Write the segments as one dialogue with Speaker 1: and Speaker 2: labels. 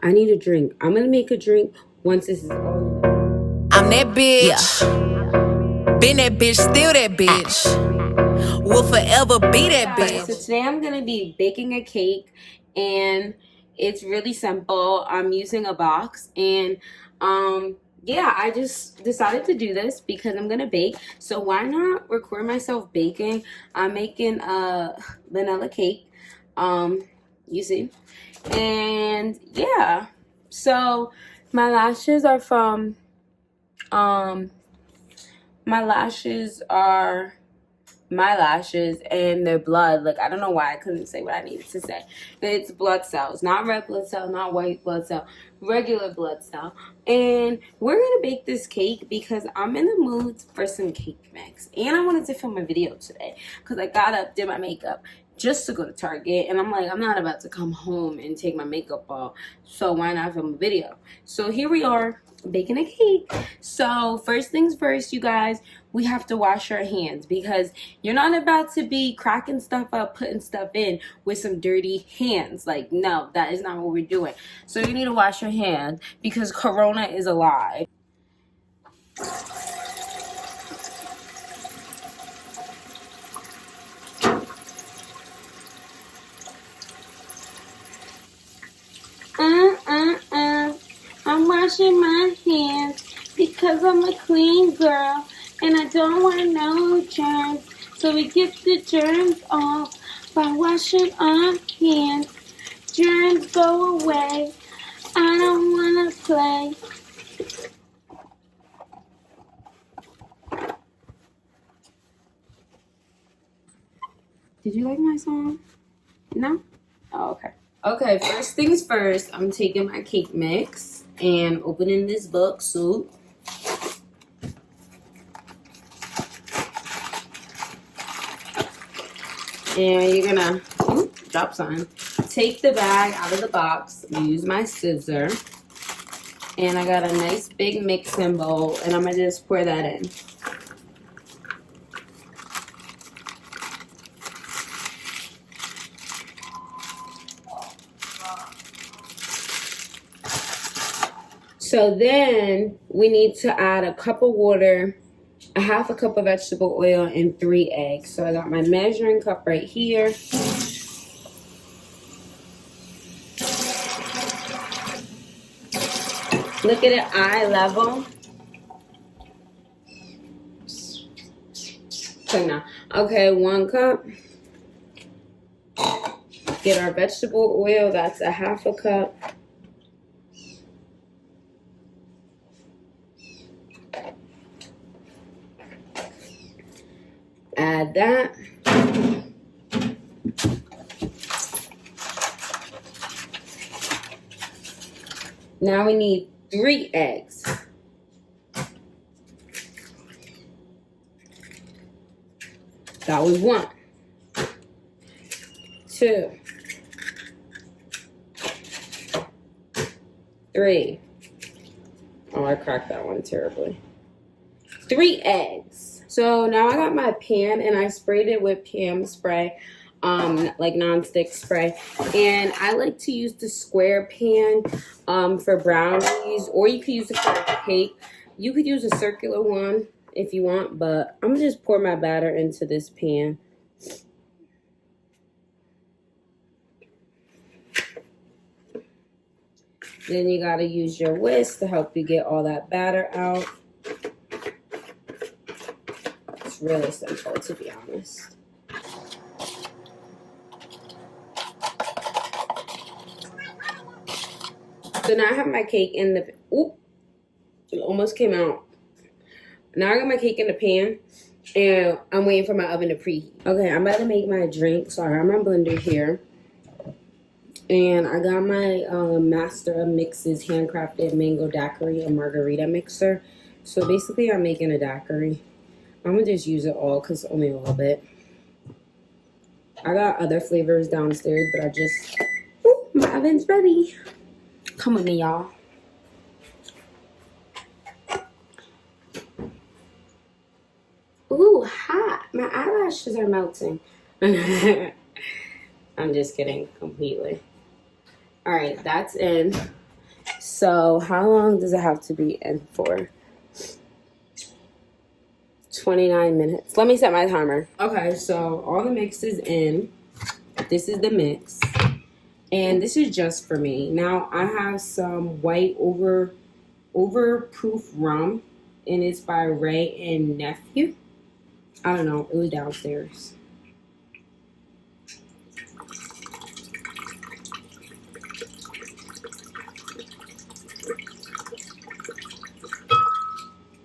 Speaker 1: I need a drink. I'm gonna make a drink once this is all.
Speaker 2: I'm that bitch. Yeah. Been that bitch, still that bitch. Will forever be that bitch.
Speaker 1: So today I'm gonna be baking a cake, and it's really simple. I'm using a box, and yeah, I just decided to do this because I'm gonna bake. So why not record myself baking? I'm making a vanilla cake. You see, and yeah. So my lashes are from my lashes are my lashes, and their blood. Like, I don't know why I couldn't say what I needed to say. It's blood cells, not red blood cell, not white blood cell, regular blood cell. And we're gonna bake this cake because I'm in the mood for some cake mix, and I wanted to film a video today because I got up, did my makeup just to go to Target, and I'm like, I'm not about to come home and take my makeup off, so why not film a video? So here we are, baking a cake. So first things first, you guys, we have to wash our hands because you're not about to be cracking stuff up, putting stuff in with some dirty hands. Like, no, that is not what we're doing. So you need to wash your hands because Corona is alive. I'm washing my hands because I'm a clean girl and I don't want no germs. So we get the germs off by washing our hands. Germs go away. I don't want to play. Did you like my song? No? Oh, okay. Okay, first things first, I'm taking my cake mix and opening this book, Soup. And you're gonna, drop something. Take the bag out of the box, use my scissor. And I got a nice big mixing bowl, and I'm gonna just pour that in. So then we need to add a cup of water, a half a cup of vegetable oil, and 3 eggs. So I got my measuring cup right here. Look at it, eye level. So now, okay, 1 cup. Get our vegetable oil, that's a half a cup. Add that. Now we need 3 eggs. That was 1. 2. 3. Oh, I cracked that one terribly. 3 eggs. So now I got my pan and I sprayed it with Pam spray, like non-stick spray. And I like to use the square pan for brownies, or you could use it for a cake. You could use a circular one if you want, but I'm gonna just pour my batter into this pan. Then you gotta use your whisk to help you get all that batter out. It's really simple, to be honest. So now I have my cake in the, oop, it almost came out. Now I got my cake in the pan, and I'm waiting for my oven to preheat. Okay, I'm about to make my drink. So I have my blender here. And I got my Master of Mixes handcrafted mango daiquiri and margarita mixer. So basically I'm making a daiquiri. I'm going to just use it all because only a little bit. I got other flavors downstairs, but I just, ooh, my oven's ready. Come with me, y'all. Ooh, hot. My eyelashes are melting. I'm just kidding completely. All right, that's in. So how long does it have to be in for? 29 minutes. Let me set my timer. Okay, so all the mix is in. This is the mix. And this is just for me. Now I have some white overproof rum, and it's by Ray and Nephew. I don't know, it was downstairs.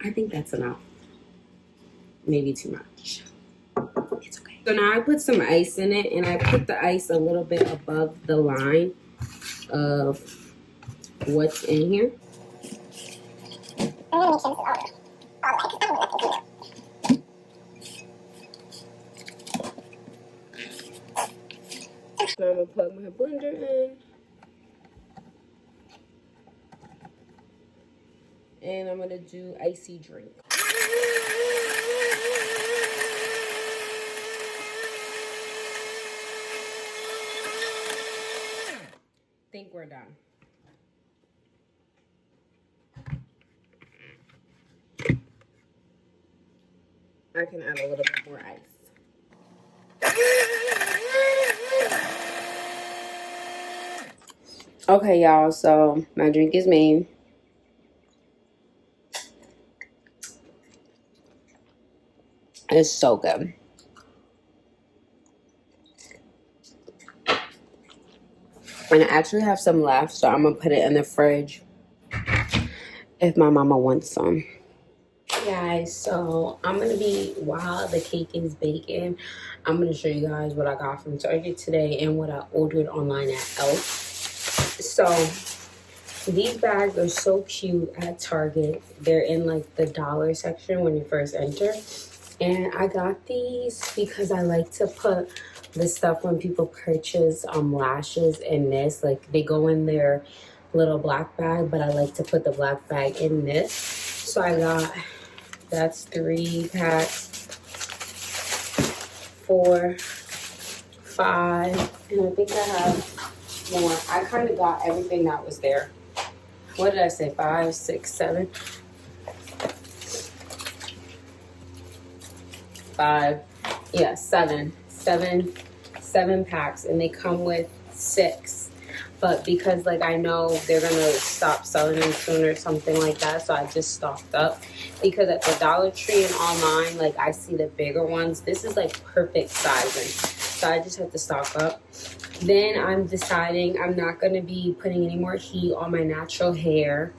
Speaker 1: I think that's enough. Maybe too much. It's okay. So now I put some ice in it, and I put the ice a little bit above the line of what's in here. Now I'm gonna plug my blender in. And I'm gonna do icy drink. Think we're done. I can add a little bit more ice. Okay, y'all, so my drink is made. It's so good. And I actually have some left, so I'm gonna put it in the fridge if my mama wants some. Guys, so I'm gonna be, while the cake is baking, I'm gonna show you guys what I got from Target today and what I ordered online at e.l.f. So these bags are so cute at Target. They're in like the dollar section when you first enter. And I got these because I like to put the stuff when people purchase lashes in this. Like they go in their little black bag, but I like to put the black bag in this. So I got, that's 3 packs, 4, 5, and I think I have more. I kind of got everything that was there. What did I say? 5, 6, 7. 5, yeah, 7 packs, and they come with 6. But because like I know they're gonna stop selling them soon or something like that, so I just stocked up. Because at the Dollar Tree and online, like I see the bigger ones. This is like perfect sizing, so I just have to stock up. Then I'm deciding I'm not gonna be putting any more heat on my natural hair.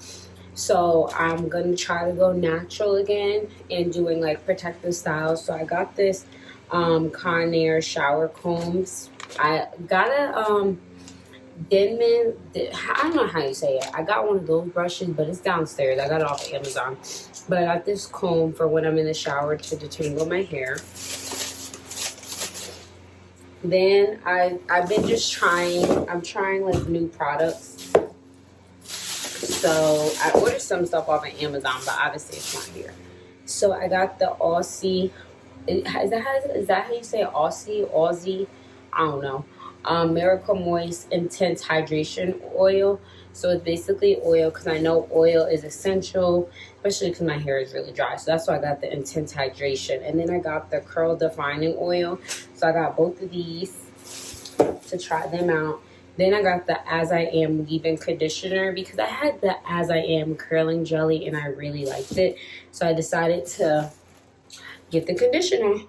Speaker 1: So I'm gonna try to go natural again and doing like protective styles. So I got this Conair shower combs. I got a Denman, I don't know how you say it. I got one of those brushes, but it's downstairs. I got it off of Amazon. But I got this comb for when I'm in the shower to detangle my hair. Then I've been just I'm trying like new products. So I ordered some stuff off of Amazon, but obviously it's not here. So I got the Aussie. Is that how you say it? Aussie? I don't know. Miracle Moist Intense Hydration Oil. So it's basically oil, because I know oil is essential, especially because my hair is really dry. So that's why I got the Intense Hydration. And then I got the Curl Defining Oil. So I got both of these to try them out. Then I got the As I Am Leave-In Conditioner, because I had the As I Am Curling Jelly and I really liked it. So I decided to get the conditioner.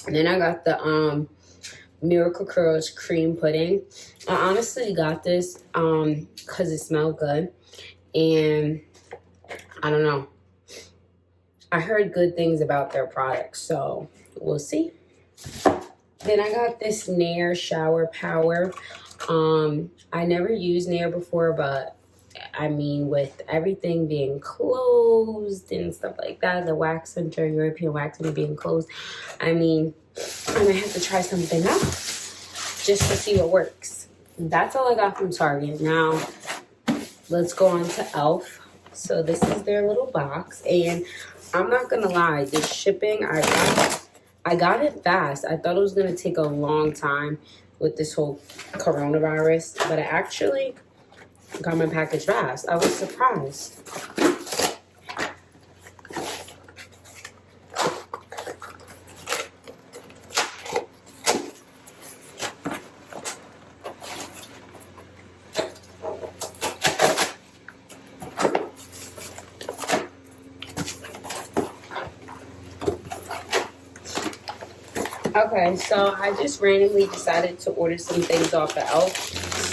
Speaker 1: And then I got the Miracle Curls Cream Pudding. I honestly got this because it smelled good. And I don't know. I heard good things about their products, so we'll see. Then I got this Nair Shower Power. I never used Nair before, but I mean, with everything being closed and stuff like that, the wax center, European Wax Center being closed, I mean, I might have to try something else just to see what works. That's all I got from Target. Now, let's go on to e.l.f. So this is their little box, and I'm not gonna lie, the shipping, I got it fast. I thought it was gonna take a long time, with this whole coronavirus, but I actually got my package fast. I was surprised. Okay, so I just randomly decided to order some things off of e.l.f.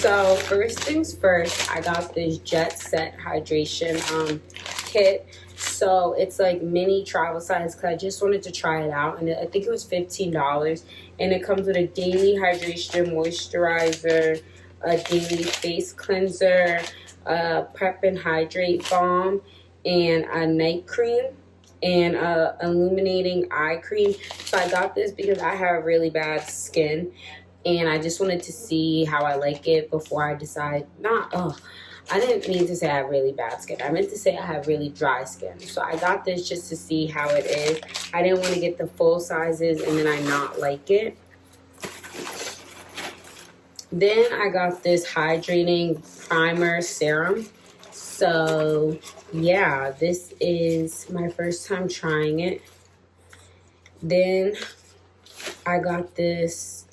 Speaker 1: So first things first, I got this Jet Set hydration kit. So it's like mini travel size because I just wanted to try it out, and I think it was $15. And it comes with a daily hydration moisturizer, a daily face cleanser, a prep and hydrate balm, and a night cream, and illuminating eye cream. So I got this because I have really bad skin, and I just wanted to see how I like it before I decide. I didn't mean to say I have really bad skin. I meant to say I have really dry skin. So I got this just to see how it is. I didn't want to get the full sizes and then I not like it. Then I got this hydrating primer serum. So yeah, this is my first time trying it. Then I got this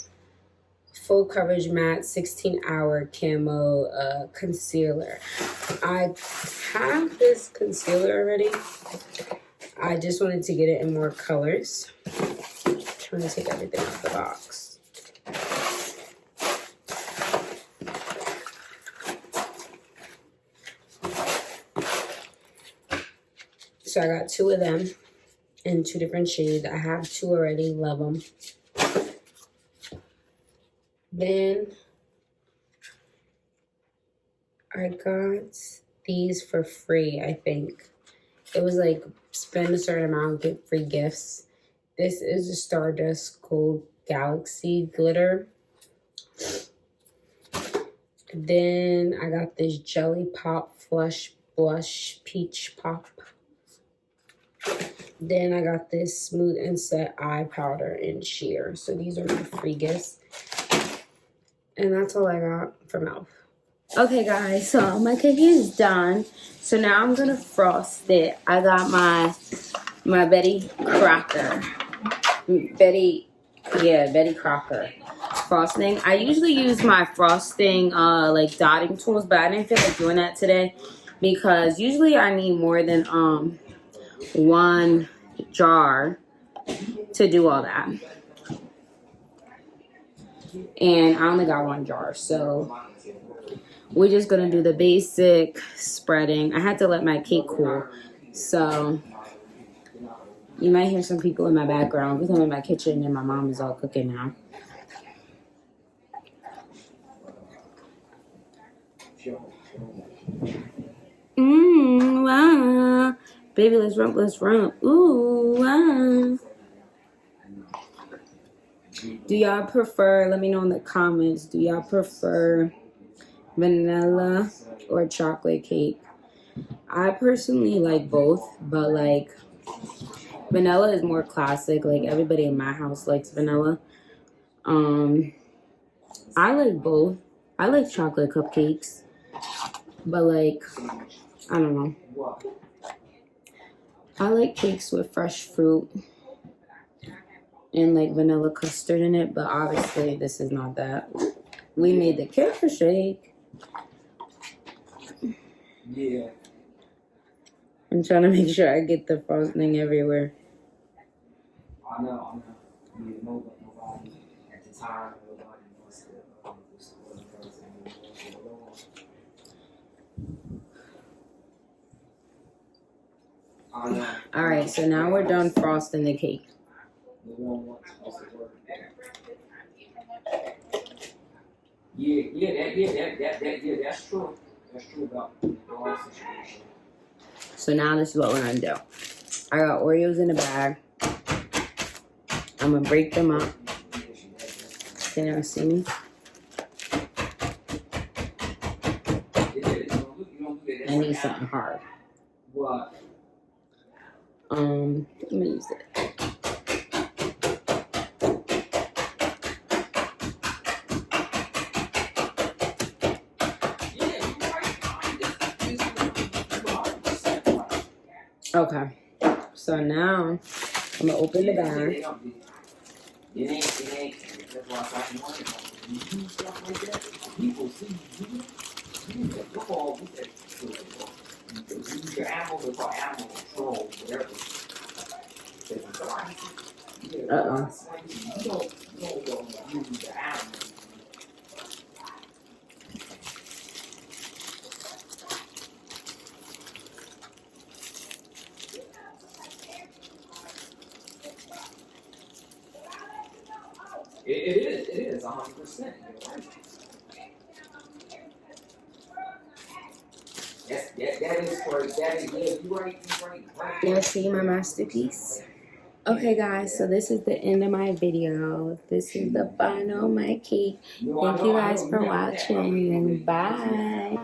Speaker 1: full coverage matte 16-hour camo concealer. I have this concealer already. I just wanted to get it in more colors. I'm trying to take everything out the box. So I got 2 of them in 2 different shades. I have 2 already. Love them. Then I got these for free, I think. It was like spend a certain amount, get free gifts. This is a Stardust Gold Galaxy glitter. Then I got this Jelly Pop Flush Blush Peach Pop. Then I got this Smooth and Set Eye Powder in Sheer. So these are my free gifts. And that's all I got from e.l.f. Okay, guys, so my cookie is done. So now I'm gonna frost it. I got my Betty Crocker. Betty Crocker frosting. I usually use my frosting like dotting tools, but I didn't feel like doing that today because usually I need more than 1 jar to do all that. And I only got 1 jar, so we're just gonna do the basic spreading. I had to let my cake cool, so you might hear some people in my background because I'm in my kitchen and my mom is all cooking now. Wow. Baby, let's run. Ooh, wow. Do y'all prefer, let me know in the comments, do y'all prefer vanilla or chocolate cake? I personally like both, but like vanilla is more classic. Like everybody in my house likes vanilla. I like both. I like chocolate cupcakes, but like, I don't know. I like cakes with fresh fruit and like vanilla custard in it, but obviously this is not that. We made the carrot shake. Yeah. I'm trying to make sure I get the frosting everywhere. I know. Nobody at the time, nobody wants to. All right, so now we're done frosting the cake. Yeah, that's true. That's true about the situation. So now this is what we're gonna do. I got Oreos in the bag. I'm gonna break them up. Can y'all see me? I need something hard. What? Let me use it. Okay. So now I'm gonna open the bag.
Speaker 3: It ain't, that's why I wanted stuff like that. People see you the football, we use your animals, it's called animal control, whatever.
Speaker 1: Uh-oh.
Speaker 3: You don't use the animals. It is 100%. That is correct. That is, yeah, you right.
Speaker 1: Y'all see my masterpiece? Okay, guys, so this is the end of my video. This is the final my cake. Thank you guys for watching, and bye.